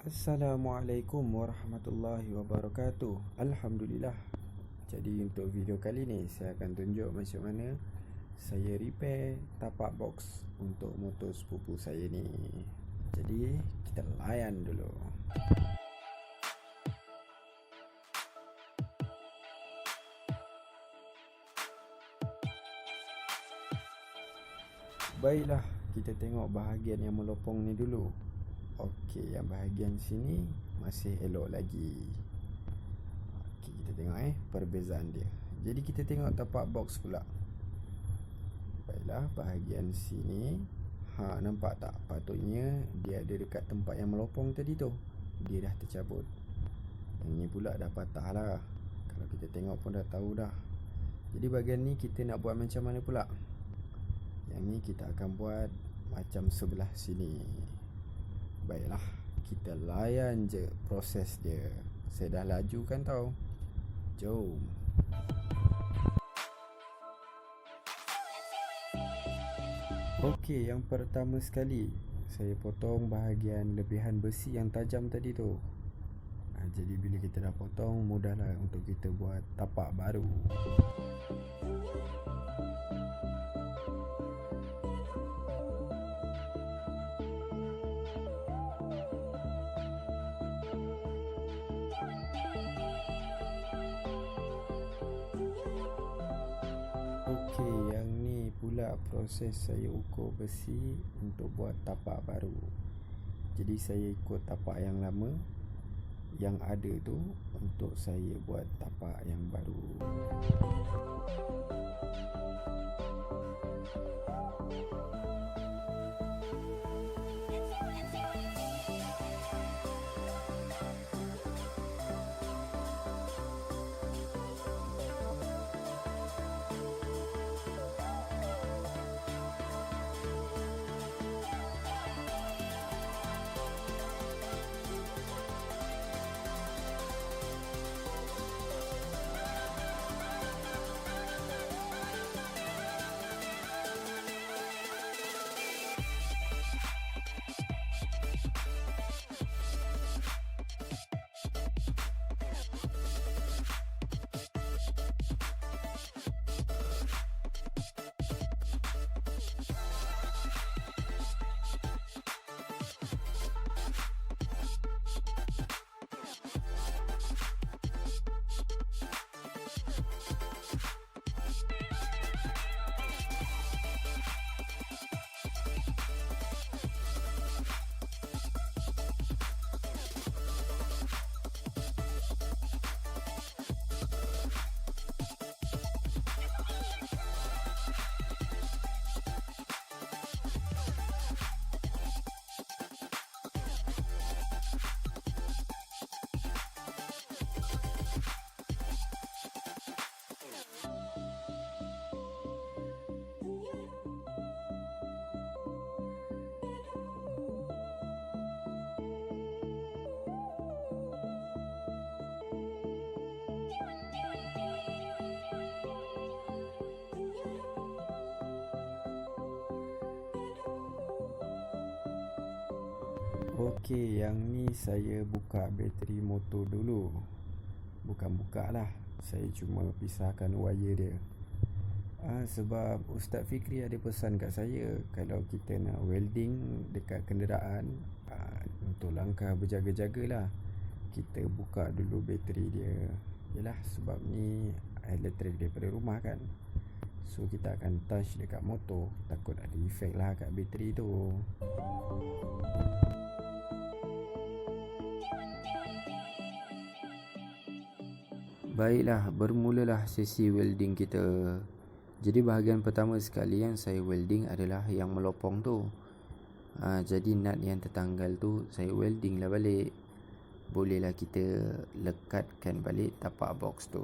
Assalamualaikum warahmatullahi wabarakatuh. Alhamdulillah. Jadi untuk video kali ni saya akan tunjuk macam mana saya repair tapak box untuk motor sepupu saya ni. Jadi kita layan dulu. Baiklah, kita tengok bahagian yang melopong ni dulu. Okey, yang bahagian sini masih elok lagi. Okey, kita tengok perbezaan dia. Jadi kita tengok tapak box pula. Baiklah, bahagian sini nampak tak? Patutnya dia ada dekat tempat yang melopong tadi tu. Dia dah tercabut. Yang ni pula dah patah lah. Kalau kita tengok pun dah tahu dah. Jadi bahagian ni kita nak buat macam mana pula? Yang ni kita akan buat macam sebelah sini. Baiklah, kita layan je proses dia. Saya dah laju kan tau. Jom. Okey, yang pertama sekali saya potong bahagian lebihan besi yang tajam tadi tu. Jadi bila kita dah potong, mudahlah untuk kita buat tapak baru. Okey, yang ni pula proses saya ukur besi untuk buat tapak baru. Jadi saya ikut tapak yang lama yang ada tu untuk saya buat tapak yang baru. Okey, yang ni saya buka bateri motor dulu. Bukan buka lah, saya cuma pisahkan wire dia. Sebab Ustaz Fikri ada pesan kat saya, kalau kita nak welding dekat kenderaan, untuk langkah berjaga-jagalah, kita buka dulu bateri dia. Yalah, sebab ni elektrik daripada rumah kan. So kita akan touch dekat motor, takut ada efek lah kat bateri tu. Baiklah, bermulalah sesi welding kita. Jadi bahagian pertama sekali yang saya welding adalah yang melopong tu. Jadi nut yang tertanggal tu saya welding lah balik. Bolehlah kita lekatkan balik tapak box tu.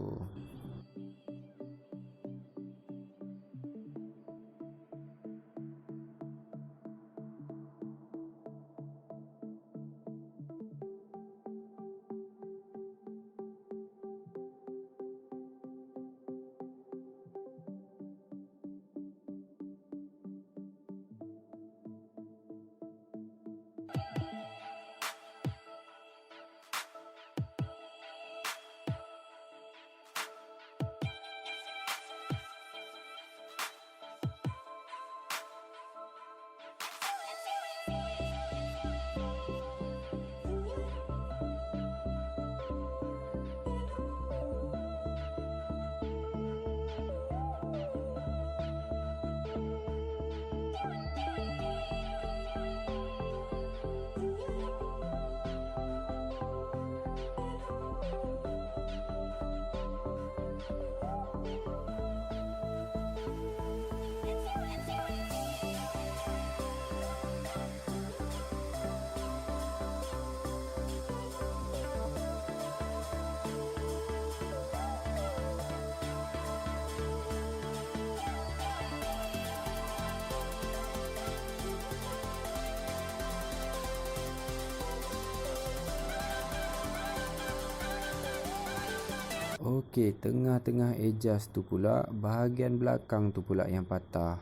Okey, tengah-tengah adjust tu pula, bahagian belakang tu pula yang patah.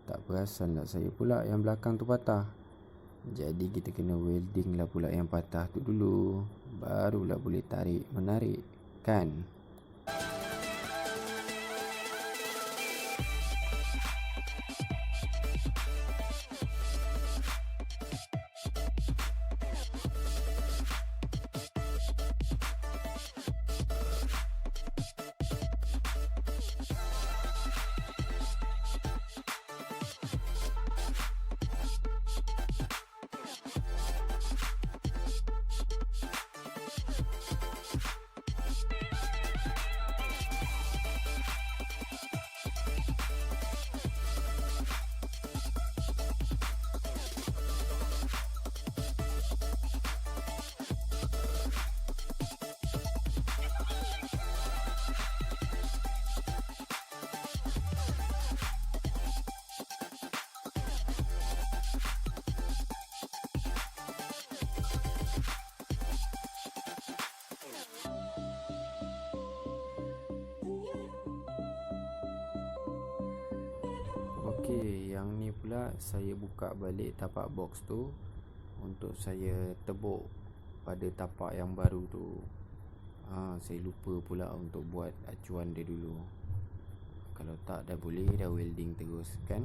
Tak perasan tak saya pula yang belakang tu patah. Jadi kita kena welding lah pula yang patah tu dulu. Barulah boleh tarik menarik, kan? Okey, yang ni pula saya buka balik tapak box tu untuk saya tebuk pada tapak yang baru tu. Saya lupa pula untuk buat acuan dia dulu. Kalau tak dah boleh dah welding terus, kan?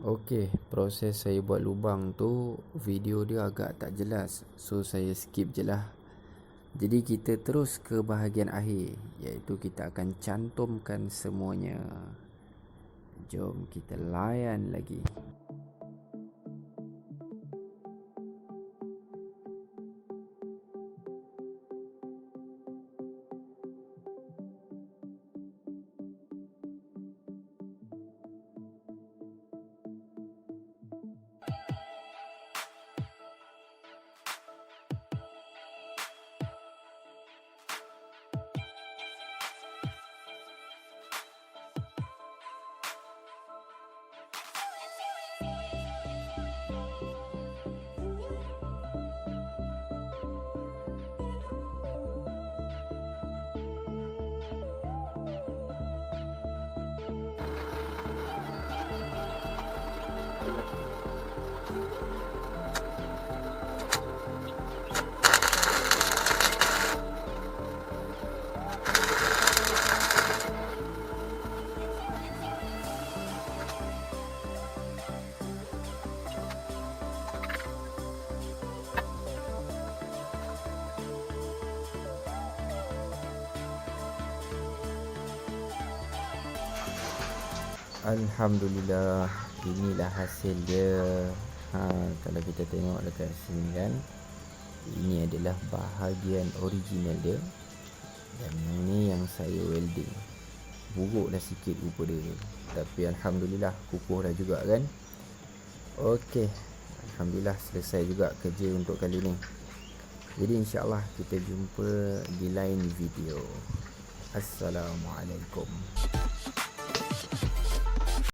Okey, proses saya buat lubang tu video dia agak tak jelas, so saya skip je lah. Jadi kita terus ke bahagian akhir, iaitu kita akan cantumkan semuanya. Jom kita layan lagi. Alhamdulillah, inilah hasil dia. Kalau kita tengok dekat sini kan, ini adalah bahagian original dia. Dan ini yang saya welding. Buruklah sikit rupa dia, tapi Alhamdulillah kukuh dah juga kan. Okey, Alhamdulillah selesai juga kerja untuk kali ni. Jadi insyaAllah kita jumpa di lain video. Assalamualaikum.